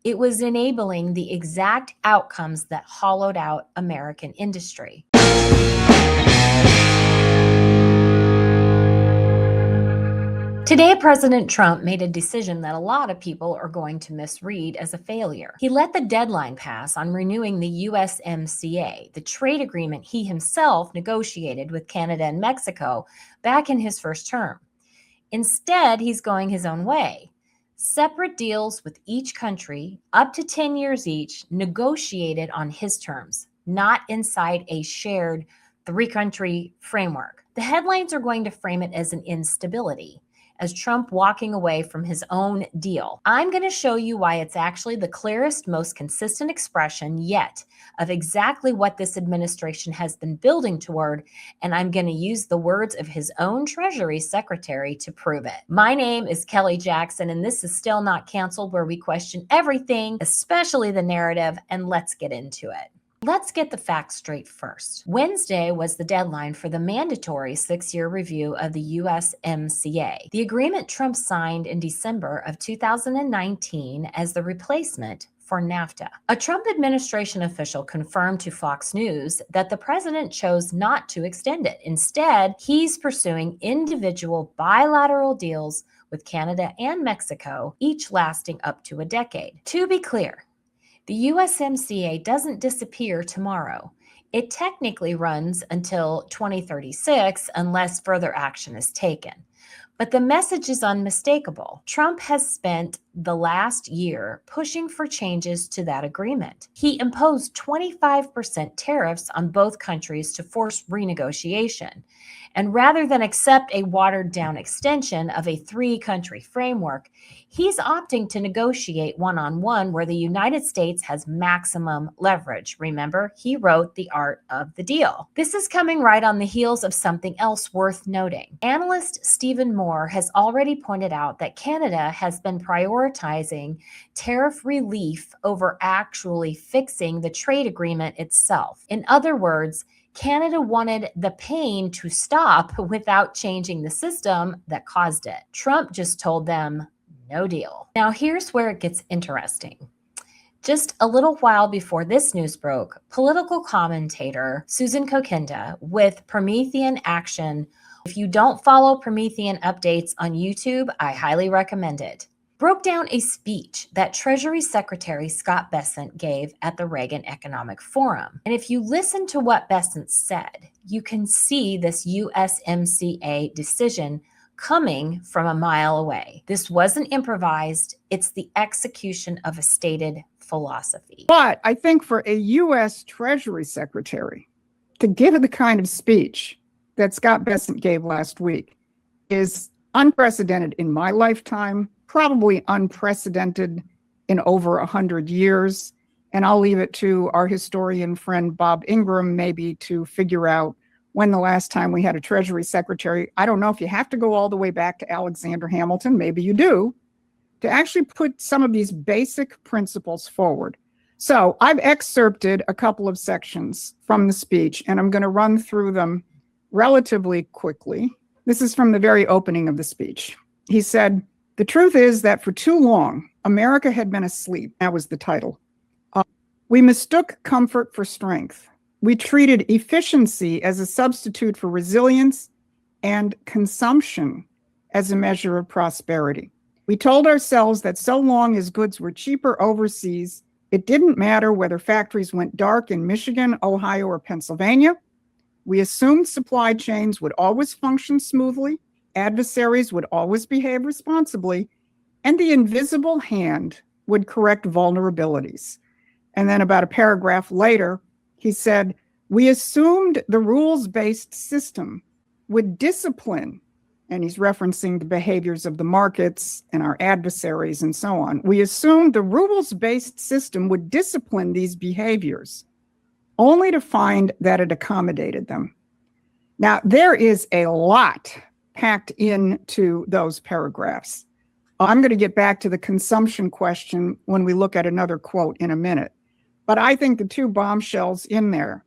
It was enabling the exact outcomes that hollowed out American industry. Today, President Trump made a decision that a lot of people are going to misread as a failure. He let the deadline pass on renewing the USMCA, the trade agreement he himself negotiated with Canada and Mexico back in his first term. Instead, he's going his own way. Separate deals with each country, up to 10 years each, negotiated on his terms, not inside a shared three-country framework. The headlines are going to frame it as an instability, as Trump walking away from his own deal. I'm going to show you why it's actually the clearest, most consistent expression yet of exactly what this administration has been building toward, and I'm going to use the words of his own Treasury Secretary to prove it. My name is Kelly Jackson, and this is Still Not Canceled, where we question everything, especially the narrative, and let's get into it. Let's get the facts straight first. Wednesday was the deadline for the mandatory 6-year review of the USMCA, the agreement Trump signed in December of 2019 as the replacement for NAFTA. A Trump administration official confirmed to Fox News that the president chose not to extend it. Instead, he's pursuing individual bilateral deals with Canada and Mexico, each lasting up to a decade. To be clear, the USMCA doesn't disappear tomorrow. It technically runs until 2036 unless further action is taken. But the message is unmistakable. Trump has spent the last year pushing for changes to that agreement. He imposed 25% tariffs on both countries to force renegotiation. And rather than accept a watered-down extension of a three-country framework, he's opting to negotiate one-on-one where the United States has maximum leverage. Remember, he wrote The Art of the Deal. This is coming right on the heels of something else worth noting. Analyst Stephen Moore has already pointed out that Canada has been prioritizing tariff relief over actually fixing the trade agreement itself. In other words, Canada wanted the pain to stop without changing the system that caused it. Trump just told them, no deal. Now, here's where it gets interesting. Just a little while before this news broke, political commentator Susan Kokinda with Promethean Action. If you don't follow Promethean updates on YouTube, I highly recommend it. Broke down a speech that Treasury Secretary Scott Bessent gave at the Reagan Economic Forum. And if you listen to what Bessent said, you can see this USMCA decision coming from a mile away. This wasn't improvised. It's the execution of a stated philosophy. But I think for a U.S. Treasury Secretary to give the kind of speech that Scott Bessent gave last week is unprecedented in my lifetime, probably unprecedented in over 100 years. And I'll leave it to our historian friend Bob Ingram maybe to figure out when the last time we had a Treasury Secretary, I don't know if you have to go all the way back to Alexander Hamilton, maybe you do, to actually put some of these basic principles forward. So I've excerpted a couple of sections from the speech, and I'm going to run through them relatively quickly. This is from the very opening of the speech. He said, "The truth is that for too long, America had been asleep." That was the title. We mistook comfort for strength. We treated efficiency as a substitute for resilience and consumption as a measure of prosperity. We told ourselves that so long as goods were cheaper overseas, it didn't matter whether factories went dark in Michigan, Ohio, or Pennsylvania. We assumed supply chains would always function smoothly, adversaries would always behave responsibly, and the invisible hand would correct vulnerabilities. And then about a paragraph later, he said, we assumed the rules-based system would discipline, and he's referencing the behaviors of the markets and our adversaries and so on. We assumed the rules-based system would discipline these behaviors, only to find that it accommodated them. Now, there is a lot packed into those paragraphs. I'm going to get back to the consumption question when we look at another quote in a minute. But I think the two bombshells in there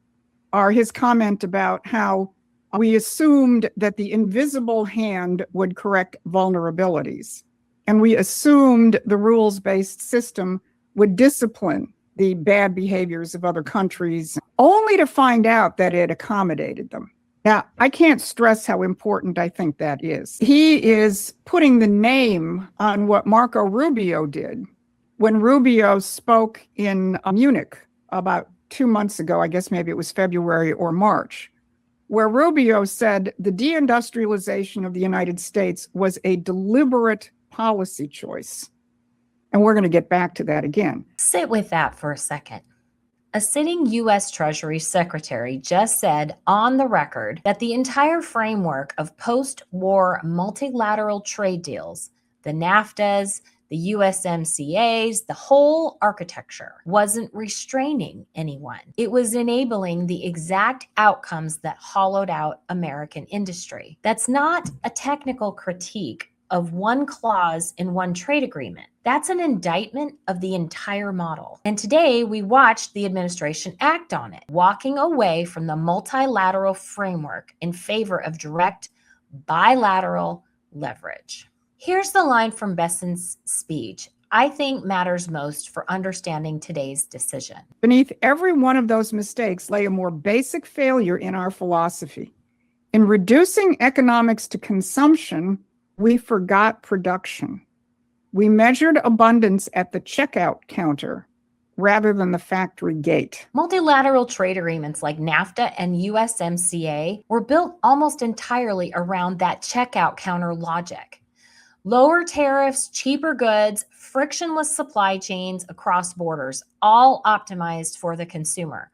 are his comment about how we assumed that the invisible hand would correct vulnerabilities. And we assumed the rules-based system would discipline the bad behaviors of other countries, only to find out that it accommodated them. Now, I can't stress how important I think that is. He is putting the name on what Marco Rubio did when Rubio spoke in Munich about 2 months ago. I guess maybe it was February or March, where Rubio said the deindustrialization of the United States was a deliberate policy choice. And we're going to get back to that again. Sit with that for a second. A sitting U.S. Treasury Secretary just said on the record that the entire framework of post-war multilateral trade deals, the NAFTAs, the USMCAs, the whole architecture wasn't restraining anyone. It was enabling the exact outcomes that hollowed out American industry. That's not a technical critique of one clause in one trade agreement. That's an indictment of the entire model. And today we watched the administration act on it, walking away from the multilateral framework in favor of direct bilateral leverage. Here's the line from Bessent's speech I think matters most for understanding today's decision. Beneath every one of those mistakes lay a more basic failure in our philosophy. In reducing economics to consumption, we forgot production. We measured abundance at the checkout counter rather than the factory gate. Multilateral trade agreements like NAFTA and USMCA were built almost entirely around that checkout counter logic. Lower tariffs, cheaper goods, frictionless supply chains across borders, all optimized for the consumer,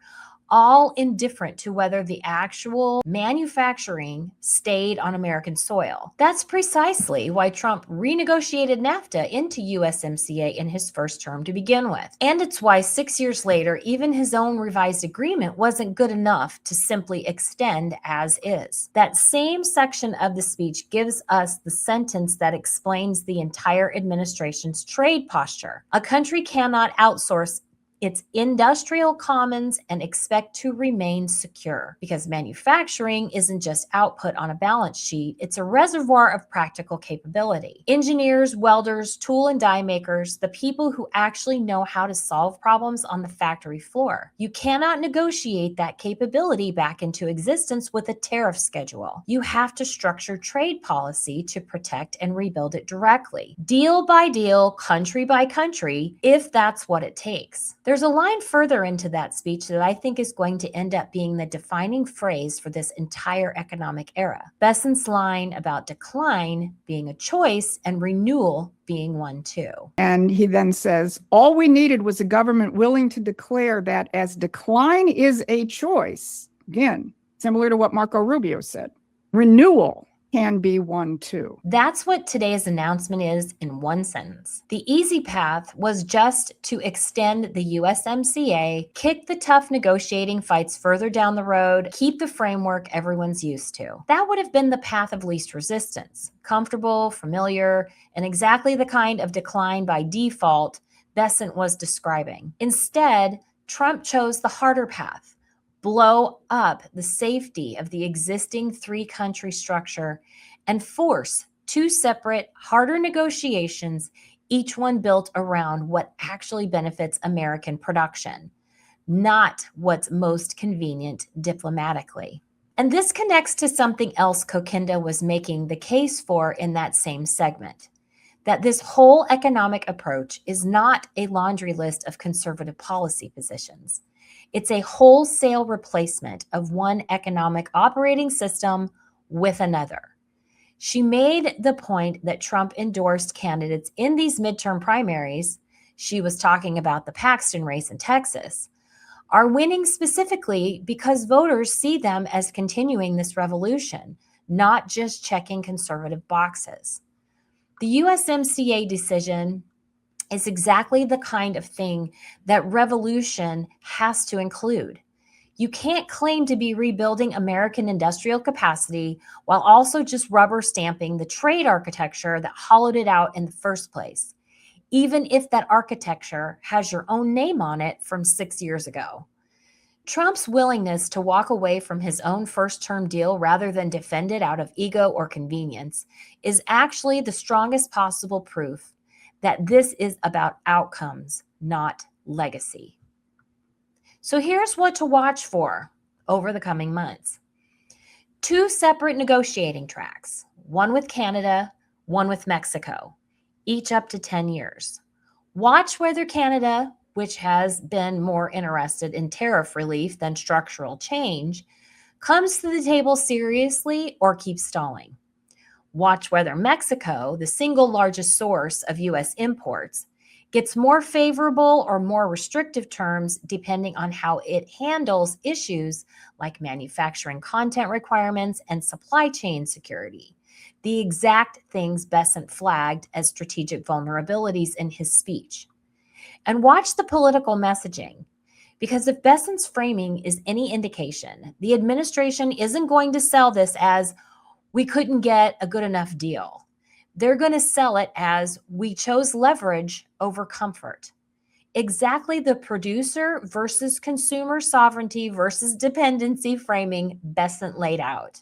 all indifferent to whether the actual manufacturing stayed on American soil. That's precisely why Trump renegotiated NAFTA into USMCA in his first term to begin with. And it's why 6 years later, even his own revised agreement wasn't good enough to simply extend as is. That same section of the speech gives us the sentence that explains the entire administration's trade posture. A country cannot outsource its industrial commons and expect to remain secure, because manufacturing isn't just output on a balance sheet, it's a reservoir of practical capability. Engineers, welders, tool and die makers, the people who actually know how to solve problems on the factory floor. You cannot negotiate that capability back into existence with a tariff schedule. You have to structure trade policy to protect and rebuild it directly, deal by deal, country by country, if that's what it takes. There's a line further into that speech that I think is going to end up being the defining phrase for this entire economic era. Bessent's line about decline being a choice and renewal being one too. And he then says, all we needed was a government willing to declare that as decline is a choice, again, similar to what Marco Rubio said, renewal can be one too. That's what today's announcement is in one sentence. The easy path was just to extend the USMCA, kick the tough negotiating fights further down the road, keep the framework everyone's used to. That would have been the path of least resistance, comfortable, familiar, and exactly the kind of decline by default Bessent was describing. Instead, Trump chose the harder path. Blow up the safety of the existing three-country structure and force two separate, harder negotiations, each one built around what actually benefits American production, not what's most convenient diplomatically. And this connects to something else Kokinda was making the case for in that same segment, that this whole economic approach is not a laundry list of conservative policy positions. It's a wholesale replacement of one economic operating system with another. She made the point that Trump endorsed candidates in these midterm primaries, she was talking about the Paxton race in Texas, are winning specifically because voters see them as continuing this revolution, not just checking conservative boxes. The USMCA decision is exactly the kind of thing that revolution has to include. You can't claim to be rebuilding American industrial capacity while also just rubber stamping the trade architecture that hollowed it out in the first place, even if that architecture has your own name on it from 6 years ago. Trump's willingness to walk away from his own first-term deal rather than defend it out of ego or convenience is actually the strongest possible proof that this is about outcomes, not legacy. So here's what to watch for over the coming months. 2 separate negotiating tracks, one with Canada, one with Mexico, each up to 10 years. Watch whether Canada, which has been more interested in tariff relief than structural change, comes to the table seriously or keeps stalling. Watch whether Mexico, the single largest source of U.S. imports, gets more favorable or more restrictive terms depending on how it handles issues like manufacturing content requirements and supply chain security, the exact things Bessent flagged as strategic vulnerabilities in his speech. And watch the political messaging, because if Bessent's framing is any indication, the administration isn't going to sell this as we couldn't get a good enough deal. They're going to sell it as we chose leverage over comfort. Exactly the producer versus consumer sovereignty versus dependency framing Bessent laid out.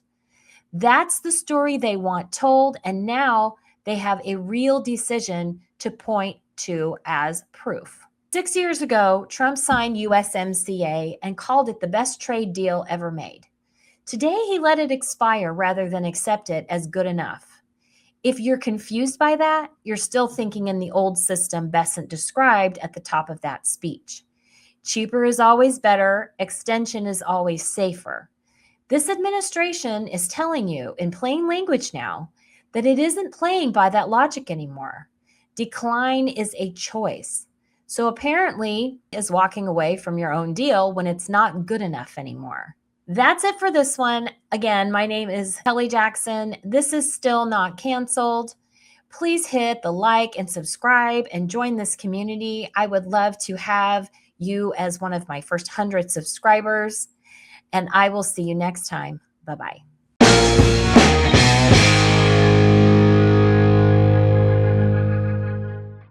That's the story they want told, and now they have a real decision to point to as proof. 6 years ago, Trump signed USMCA and called it the best trade deal ever made. Today, he let it expire rather than accept it as good enough. If you're confused by that, you're still thinking in the old system Bessent described at the top of that speech. Cheaper is always better, extension is always safer. This administration is telling you in plain language now that it isn't playing by that logic anymore. Decline is a choice. So apparently is walking away from your own deal when it's not good enough anymore. That's it for this one. Again, my name is Kelly Jackson. This is still not canceled. Please hit the like and subscribe and join this community. I would love to have you as one of my first 100 subscribers. And I will see you next time. Bye-bye.